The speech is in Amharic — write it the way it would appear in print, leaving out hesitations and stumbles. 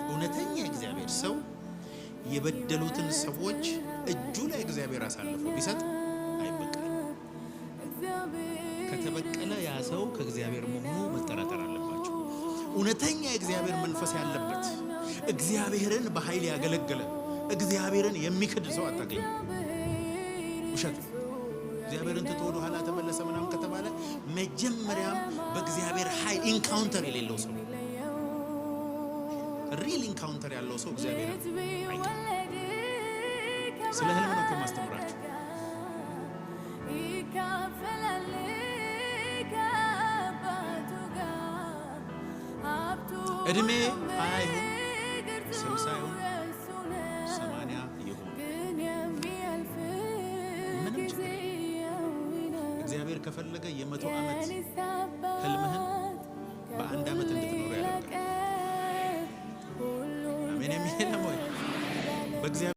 እውነተኛ እግዚአብሔር ሰው የበደሉትን ሰዎች እጁ ላይ እግዚአብሔር አሳልፎ ቢሰጥ አይበቀልም። ከተበቀለ ያ ሰው ከእግዚአብሔር መሆኑ መጠራጠር አለባቸው። እውነተኛ የእግዚአብሔር መንፈስ ያለበት እግዚአብሔርን በኃይል ያገለገለ እግዚአብሔርን የሚክድ ሰው አታገኙ። ውሸት እግዚአብሔርን ትቶ ወደ ኋላ ተመለሰ ምናምን ከተባለ መጀመሪያም በእግዚአብሔር ኃይል ኢንካውንተር የሌለው ሰው ሪል ኢንካውንተር ያለው ሰው እግዚአብሔርን አይቀርም። ስለ ህልም ነው እኮ ማስተምራችሁ። እድሜ 20 ይሁን 60 ይሁን 80 ይሁን ምንም ችግር እግዚአብሔር ከፈለገ የ100 ዓመት ህልምህን በአንድ ዓመት እንድትኖር ያደርጋል። አሜን። የሚሄድ ነው በእግዚአብሔር